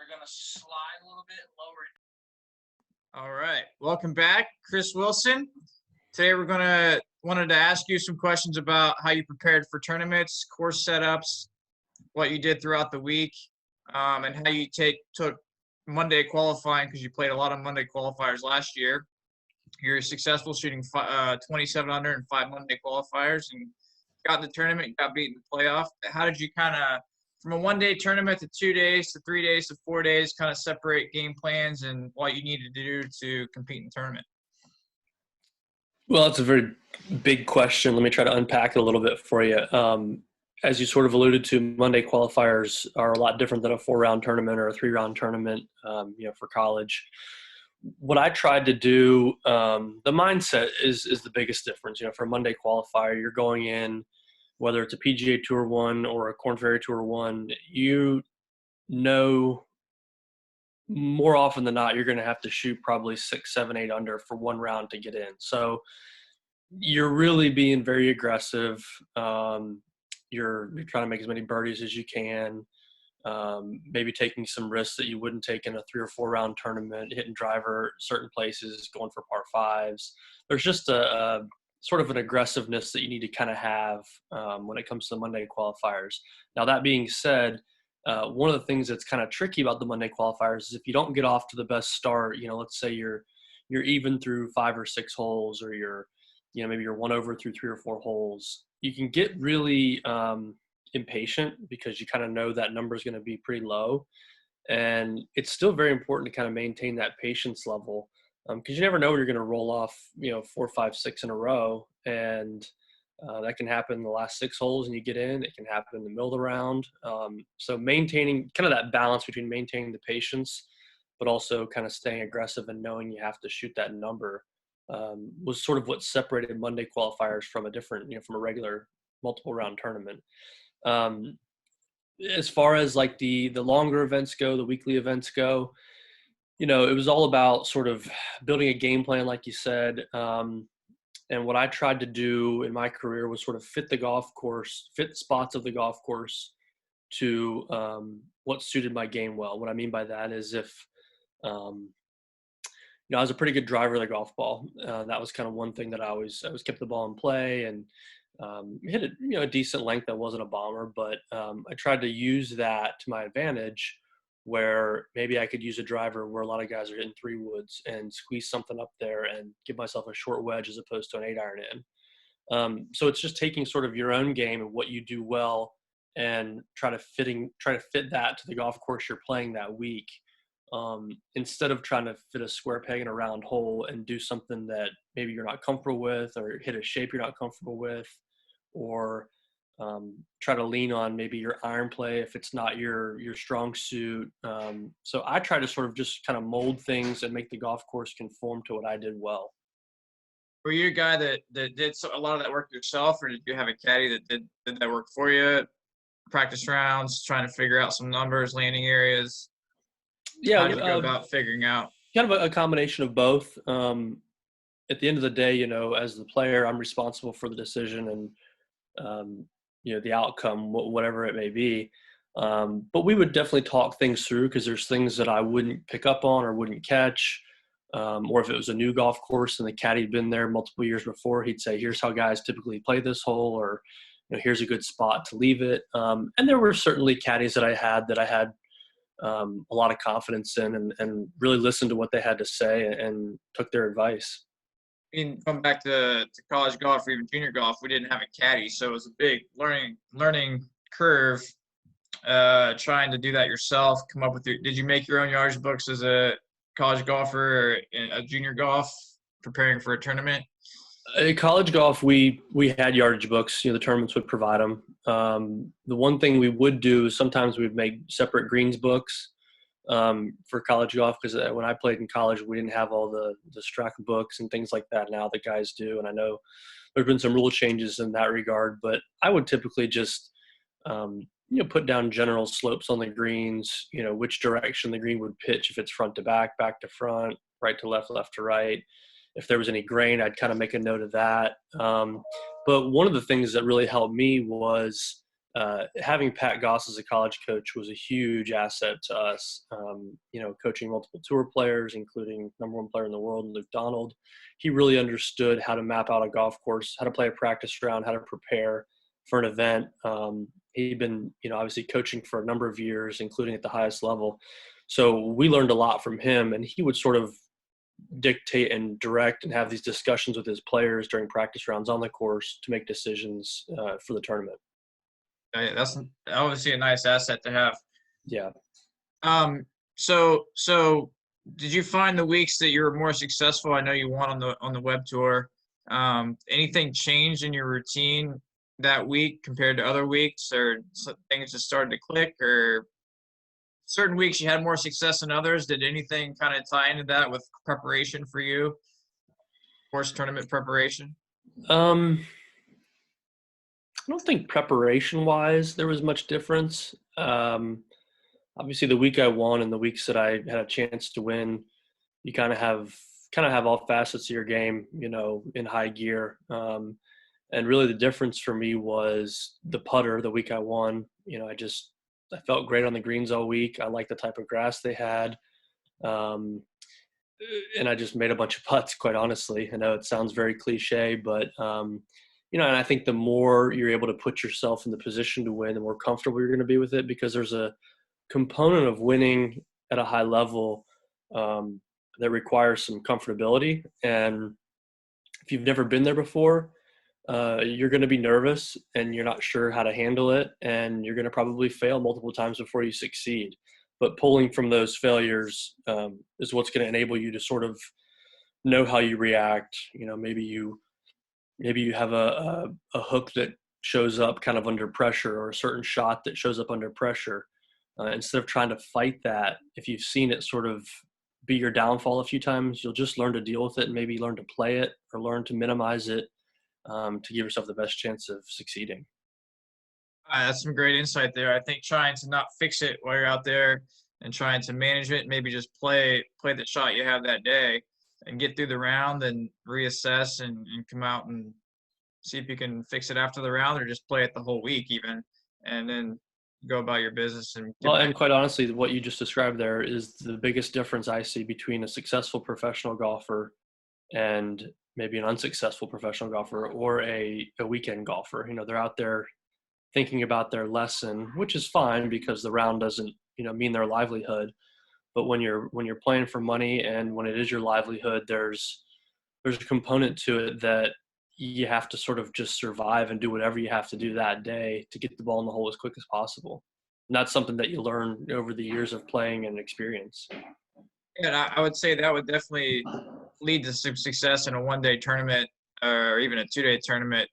We're going to slide a little bit lower. All right. Welcome back, Chris Wilson. Today wanted to ask you some questions about how you prepared for tournaments, course setups, what you did throughout the week, and how you took Monday qualifying, because you played a lot of Monday qualifiers last year. You're successful shooting 27 under in 5 Monday qualifiers and got in the tournament, got beat in the playoff. How did you kind of, from a one-day tournament to 2 days to 3 days to 4 days, kind of separate game plans and what you needed to do to compete in the tournament? Well, it's a very big question. Let me try to unpack it a little bit for you. As you sort of alluded to, Monday qualifiers are a lot different than a 4-round tournament or a 3-round tournament, for college. What I tried to do, the mindset is the biggest difference. For a Monday qualifier, you're going in, whether it's a PGA Tour 1 or a Korn Ferry Tour 1, more often than not, you're going to have to shoot probably 6, 7, 8 under for one round to get in. So you're really being very aggressive. You're trying to make as many birdies as you can. Maybe taking some risks that you wouldn't take in a 3 or 4 round tournament, hitting driver certain places, going for par 5s. There's just a sort of an aggressiveness that you need to kind of have when it comes to the Monday qualifiers. Now, that being said, one of the things that's kind of tricky about the Monday qualifiers is if you don't get off to the best start, let's say you're even through 5 or 6 holes, or maybe you're 1 over through 3 or 4 holes, you can get really impatient because you kind of know that number is going to be pretty low. And it's still very important to kind of maintain that patience level, because you never know when you're going to roll off, 4, 5, 6 in a row. And that can happen in the last 6 holes and you get in. It can happen in the middle of the round. So maintaining kind of that balance between maintaining the patience, but also kind of staying aggressive and knowing you have to shoot that number was sort of what separated Monday qualifiers from a different, from a regular multiple round tournament. As far as like the longer events go, the weekly events go, it was all about sort of building a game plan, like you said. And what I tried to do in my career was sort of fit spots of the golf course to what suited my game well. What I mean by that is if, I was a pretty good driver of the golf ball. That was kind of one thing that I always kept the ball in play and hit it, a decent length that wasn't a bomber. But I tried to use that to my advantage, where maybe I could use a driver where a lot of guys are hitting 3 woods and squeeze something up there and give myself a short wedge as opposed to an 8-iron in. So it's just taking sort of your own game and what you do well and try to fit that to the golf course you're playing that week. Instead of trying to fit a square peg in a round hole and do something that maybe you're not comfortable with, or hit a shape you're not comfortable with, or try to lean on maybe your iron play if it's not your strong suit. So I try to sort of just kind of mold things and make the golf course conform to what I did well. Were you a guy that did a lot of that work yourself, or did you have a caddy that did that work for you? Practice rounds, trying to figure out some numbers, landing areas. Yeah. How did you go about figuring out? Kind of a combination of both. At the end of the day, as the player, I'm responsible for the decision and, the outcome, whatever it may be. But we would definitely talk things through, because there's things that I wouldn't pick up on or wouldn't catch. Or if it was a new golf course and the caddy had been there multiple years before, he'd say, here's how guys typically play this hole, or, here's a good spot to leave it. And there were certainly caddies that I had a lot of confidence in and really listened to what they had to say and took their advice. Going back to college golf or even junior golf, we didn't have a caddy, so it was a big learning curve. Trying to do that yourself, come up with did you make your own yardage books as a college golfer or a junior golf preparing for a tournament? In college golf, we had yardage books. The tournaments would provide them. The one thing we would do is sometimes we'd make separate greens books for college golf, because when I played in college, we didn't have all the Straka books and things like that now that guys do. And I know there's been some rule changes in that regard, but I would typically just put down general slopes on the greens, which direction the green would pitch, if it's front to back, back to front, right to left, left to right. If there was any grain, I'd kind of make a note of that. But one of the things that really helped me was having Pat Goss as a college coach was a huge asset to us. Coaching multiple tour players, including number one player in the world, Luke Donald. He really understood how to map out a golf course, how to play a practice round, how to prepare for an event. He'd been, obviously coaching for a number of years, including at the highest level. So we learned a lot from him, and he would sort of dictate and direct and have these discussions with his players during practice rounds on the course to make decisions for the tournament. That's obviously a nice asset to have. Yeah. So did you find the weeks that you were more successful? I know you won on the web tour. Anything changed in your routine that week compared to other weeks, or things just started to click, or certain weeks you had more success than others? Did anything kind of tie into that with preparation for you? Course tournament preparation? I don't think preparation-wise there was much difference. Obviously, the week I won and the weeks that I had a chance to win, you kind of have all facets of your game, in high gear. And really, the difference for me was the putter. The week I won, I felt great on the greens all week. I liked the type of grass they had, and I just made a bunch of putts. Quite honestly, I know it sounds very cliche, but and I think the more you're able to put yourself in the position to win, the more comfortable you're going to be with it, because there's a component of winning at a high level that requires some comfortability. And if you've never been there before, you're going to be nervous and you're not sure how to handle it, and you're going to probably fail multiple times before you succeed. But pulling from those failures is what's going to enable you to sort of know how you react. Maybe you have a hook that shows up kind of under pressure, or a certain shot that shows up under pressure. Instead of trying to fight that, if you've seen it sort of be your downfall a few times, you'll just learn to deal with it and maybe learn to play it or learn to minimize it to give yourself the best chance of succeeding. That's some great insight there. I think trying to not fix it while you're out there and trying to manage it, maybe just play the shot you have that day and get through the round and reassess and come out and see if you can fix it after the round, or just play it the whole week even, and then go about your business. And quite honestly, what you just described there is the biggest difference I see between a successful professional golfer and maybe an unsuccessful professional golfer, or a weekend golfer. They're out there thinking about their lesson, which is fine because the round doesn't, mean their livelihood. But when you're playing for money, and when it is your livelihood, there's a component to it that you have to sort of just survive and do whatever you have to do that day to get the ball in the hole as quick as possible. And that's something that you learn over the years of playing and experience. And I would say that would definitely lead to some success in a one-day tournament or even a two-day tournament.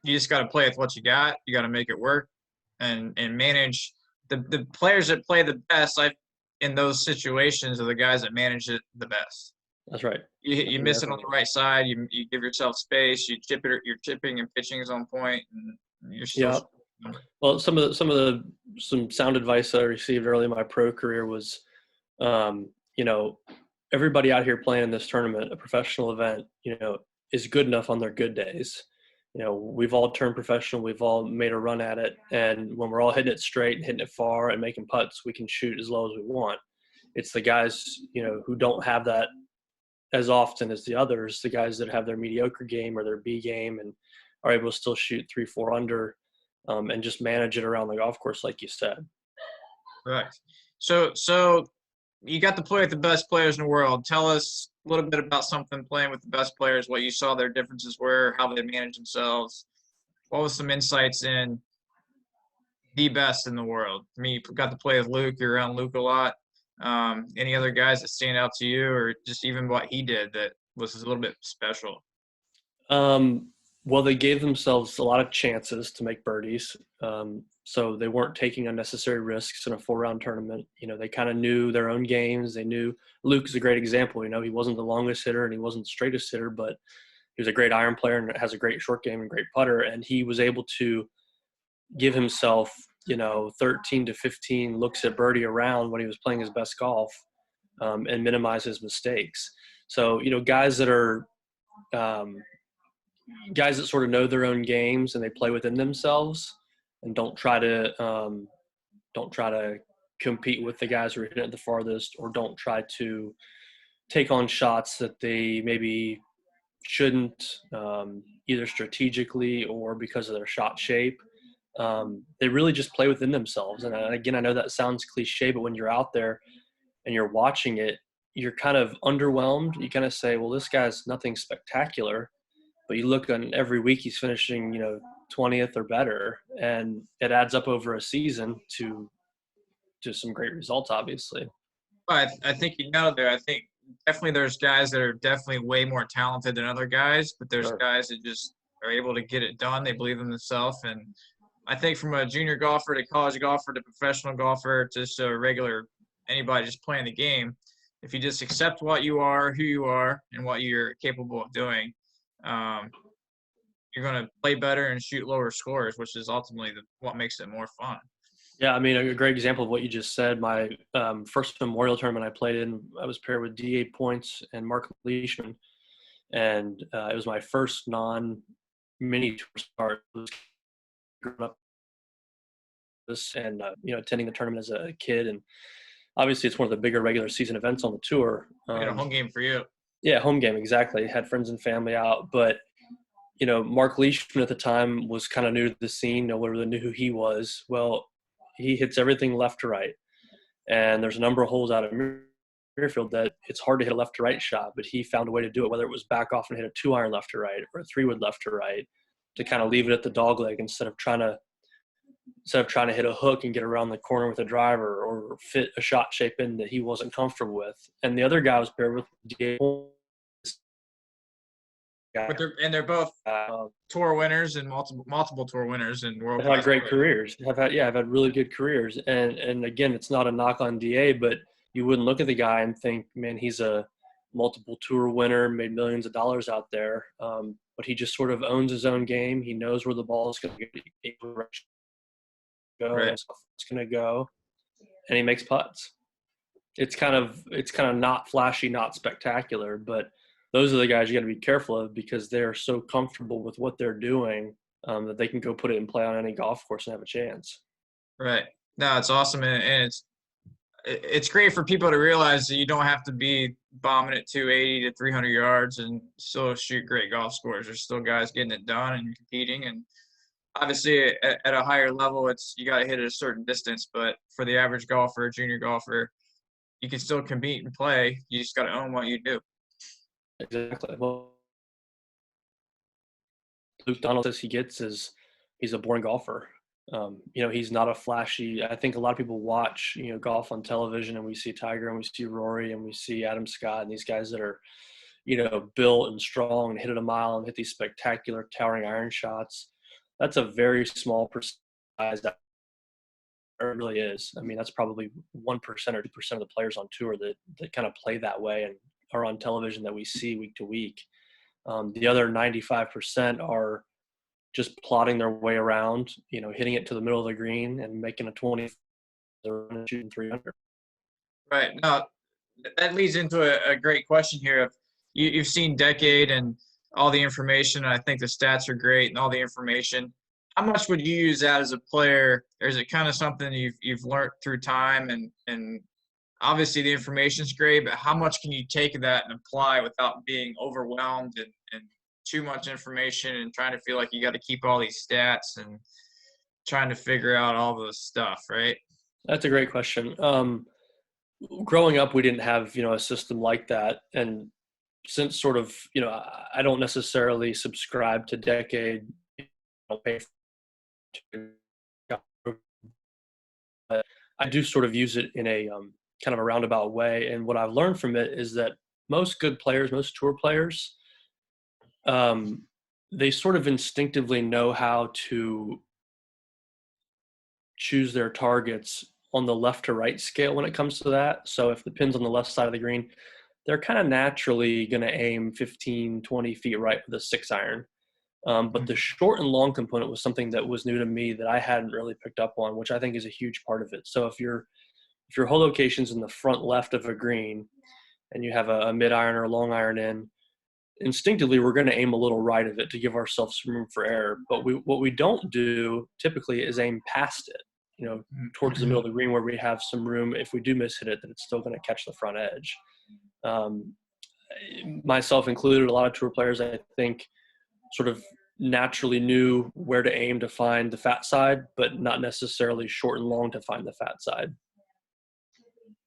You just got to play with what you got. You got to make it work and manage. The players that play the best in those situations are the guys that manage it the best. That's right. You miss it on the right side. You give yourself space. You chip it. Your chipping and pitching is on point, and you're still. Yeah. Well, some sound advice that I received early in my pro career was, everybody out here playing in this tournament, a professional event, is good enough on their good days. We've all turned professional. We've all made a run at it. And when we're all hitting it straight and hitting it far and making putts, we can shoot as low as we want. It's the guys, who don't have that as often as the others, the guys that have their mediocre game or their B game and are able to still shoot 3-4 under and just manage it around the golf course, like you said. Right. So you got to play with the best players in the world. Tell us a little bit about something playing with the best players, what you saw their differences were, how they manage themselves. What was some insights in the best in the world? I mean, you got to play with Luke. You're around Luke a lot. Any other guys that stand out to you, or just even what he did that was a little bit special? Well, they gave themselves a lot of chances to make birdies. So they weren't taking unnecessary risks in a 4-round tournament. They kind of knew their own games. They knew Luke is a great example. He wasn't the longest hitter and he wasn't the straightest hitter, but he was a great iron player and has a great short game and great putter. And he was able to give himself, 13 to 15 looks at birdie around when he was playing his best golf and minimize his mistakes. So, guys that are guys that sort of know their own games and they play within themselves, and don't try to compete with the guys who are hitting it the farthest, or don't try to take on shots that they maybe shouldn't, either strategically or because of their shot shape. They really just play within themselves. And again, I know that sounds cliche, but when you're out there and you're watching it, you're kind of underwhelmed. You kind of say, well, this guy's nothing spectacular, but you look on every week, he's finishing, 20th or better. And it adds up over a season to some great results, obviously. I think you know there. I think definitely there's guys that are definitely way more talented than other guys, but there's Sure. guys that just are able to get it done. They believe in themselves. And I think from a junior golfer to college golfer to professional golfer to just a regular anybody just playing the game, if you just accept what you are, who you are, and what you're capable of doing, you're going to play better and shoot lower scores, which is ultimately what makes it more fun. Yeah, I mean, a great example of what you just said. My first Memorial tournament I played in, I was paired with D.A. Points and Mark Leishman, and it was my first non-mini tour start. I was growing up this and attending the tournament as a kid, and obviously it's one of the bigger regular season events on the tour. A home game for you. Yeah, home game, exactly. Had friends and family out, but Mark Leishman at the time was kind of new to the scene. No one really knew who he was. Well, he hits everything left to right. And there's a number of holes out of Muirfield that it's hard to hit a left to right shot, but he found a way to do it, whether it was back off and hit a 2-iron left to right or a 3-wood left to right, to kind of leave it at the dog leg instead of trying to hit a hook and get around the corner with a driver or fit a shot shape in that he wasn't comfortable with. And the other guy was paired with D.A. But they're both tour winners and multiple tour winners and world. Have had great careers. I've had really good careers. And again, it's not a knock on DA, but you wouldn't look at the guy and think, man, he's a multiple tour winner, made millions of dollars out there. But he just sort of owns his own game. He knows where the ball is going to go, right. it's going to go, and he makes putts. It's kind of not flashy, not spectacular, but those are the guys you got to be careful of because they're so comfortable with what they're doing that they can go put it in play on any golf course and have a chance. Right. No, it's awesome, and it's great for people to realize that you don't have to be bombing at 280 to 300 yards and still shoot great golf scores. There's still guys getting it done and competing, and obviously at a higher level, you got to hit at a certain distance. But for the average golfer, junior golfer, you can still compete and play. You just got to own what you do. Exactly. Well, Luke Donald says he's a born golfer. He's not a flashy. I think a lot of people watch, golf on television, and we see Tiger and we see Rory and we see Adam Scott and these guys that are, built and strong and hit it a mile and hit these spectacular towering iron shots. That's a very small percentage. That it really is. I mean, that's probably 1% or 2% of the players on tour that kind of play that way and are on television that we see week to week. The other 95% are just plotting their way around, hitting it to the middle of the green and making a 20 and shooting 300. Right. Now, that leads into a great question here. You've seen Decade and all the information, and I think the stats are great and all the information. How much would you use that as a player, or is it kind of something you've learned through time? And obviously the information's great, but how much can you take of that and apply without being overwhelmed and too much information and trying to feel like you got to keep all these stats and trying to figure out all this stuff, right? That's a great question. Growing up, we didn't have, a system like that. And since sort of, I don't necessarily subscribe to Decade, but I do sort of use it in a kind of a roundabout way. And what I've learned from it is that most good players, most tour players, they sort of instinctively know how to choose their targets on the left to right scale when it comes to that. So if the pin's on the left side of the green, they're kind of naturally going to aim 15, 20 feet right with a 6-iron. But the short and long component was something that was new to me that I hadn't really picked up on, which I think is a huge part of it. So if your hole location's in the front left of a green and you have a mid-iron or a long iron in, instinctively we're going to aim a little right of it to give ourselves some room for error. But what we don't do typically is aim past it, towards the middle of the green where we have some room. If we do miss hit it, that it's still going to catch the front edge. Myself included, a lot of tour players, I think, sort of naturally knew where to aim to find the fat side, but not necessarily short and long to find the fat side.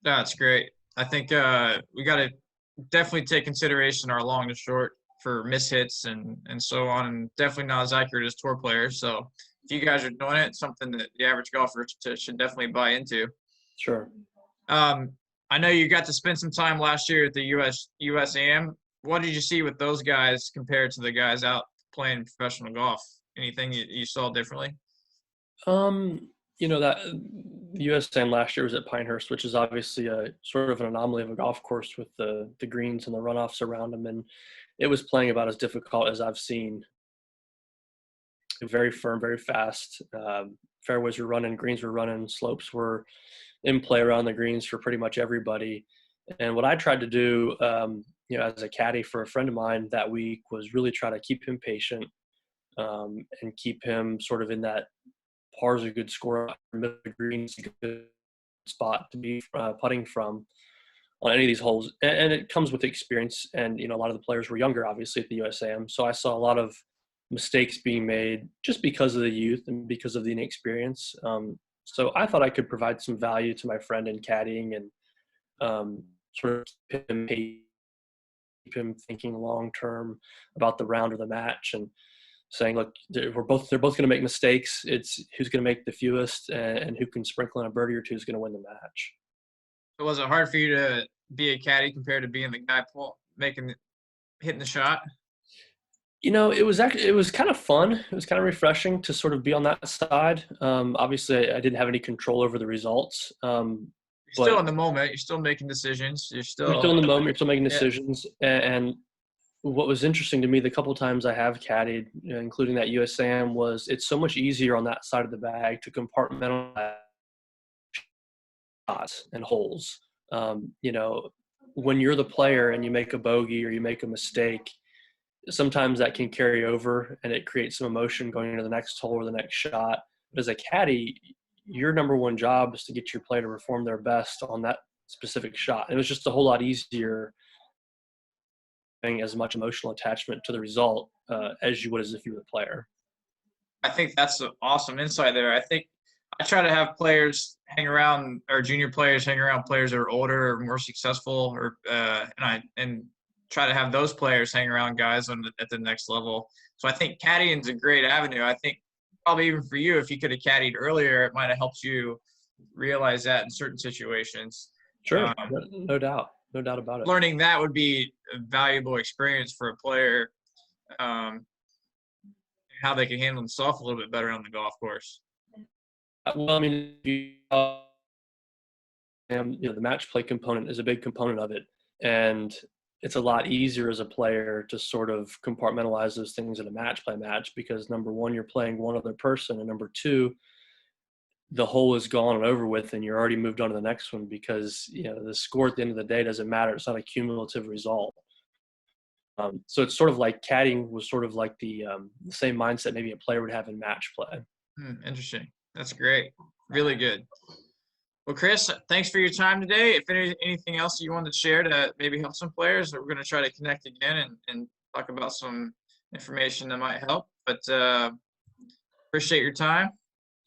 That's great. I think we got to definitely take consideration our long to short for mishits and so on, and definitely not as accurate as tour players. So if you guys are doing it, it's something that the average golfer should definitely buy into. Sure. I know you got to spend some time last year at the USAM. What did you see with those guys compared to the guys out playing professional golf? Anything you saw differently? That the USAM last year was at Pinehurst, which is obviously a sort of an anomaly of a golf course with the greens and the runoffs around them, and it was playing about as difficult as I've seen. Very firm, very fast. Fairways were running, greens were running, slopes were in play around the greens for pretty much everybody. And what I tried to do, as a caddy for a friend of mine that week, was really try to keep him patient and keep him sort of in that par is a good score, middle of the greens, a good spot to be putting from on any of these holes. And it comes with experience. And, a lot of the players were younger, obviously, at the USAM. So I saw a lot of mistakes being made just because of the youth and because of the inexperience. So I thought I could provide some value to my friend in caddying and sort of keep him thinking long-term about the round or the match, and saying, look, they're both going to make mistakes. It's who's going to make the fewest and who can sprinkle in a birdie or two is going to win the match. So was it hard for you to be a caddy compared to being the guy hitting the shot? It was kind of fun. It was kind of refreshing to sort of be on that side. Obviously, I didn't have any control over the results. You're still in the moment. You're still making decisions. You're still in the moment. You're still making decisions. And what was interesting to me the couple times I have caddied, including that USAM, was it's so much easier on that side of the bag to compartmentalize shots and holes. When you're the player and you make a bogey or you make a mistake, sometimes that can carry over and it creates some emotion going into the next hole or the next shot. But as a caddy, your number one job is to get your player to perform their best on that specific shot. It was just a whole lot easier having as much emotional attachment to the result as you would as if you were the player. I think that's an awesome insight there. I think I try to have players hang around, or junior players hang around players that are older or more successful, or and try to have those players hang around guys at the next level. So I think caddying is a great avenue. I think probably even for you, if you could have caddied earlier, it might have helped you realize that in certain situations. Sure, no doubt about it. Learning that would be a valuable experience for a player, how they can handle themselves a little bit better on the golf course. Well, I mean, the match play component is a big component of it, and it's a lot easier as a player to sort of compartmentalize those things in a match play match, because number one, you're playing one other person, and number two, the hole is gone and over with and you're already moved on to the next one, because the score at the end of the day doesn't matter. It's not a cumulative result. So it's sort of like caddying was sort of like the same mindset maybe a player would have in match play. Interesting. That's great. Really good. Well, Chris, thanks for your time today. If anything else you wanted to share to maybe help some players, we're going to try to connect again and talk about some information that might help. But appreciate your time.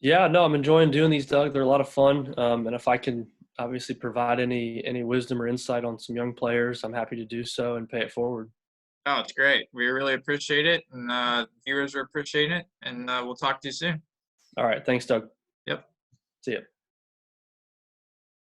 Yeah, no, I'm enjoying doing these, Doug. They're a lot of fun. And if I can obviously provide any wisdom or insight on some young players, I'm happy to do so and pay it forward. Oh, it's great. We really appreciate it. And viewers are appreciating it. And we'll talk to you soon. All right. Thanks, Doug. Yep. See ya.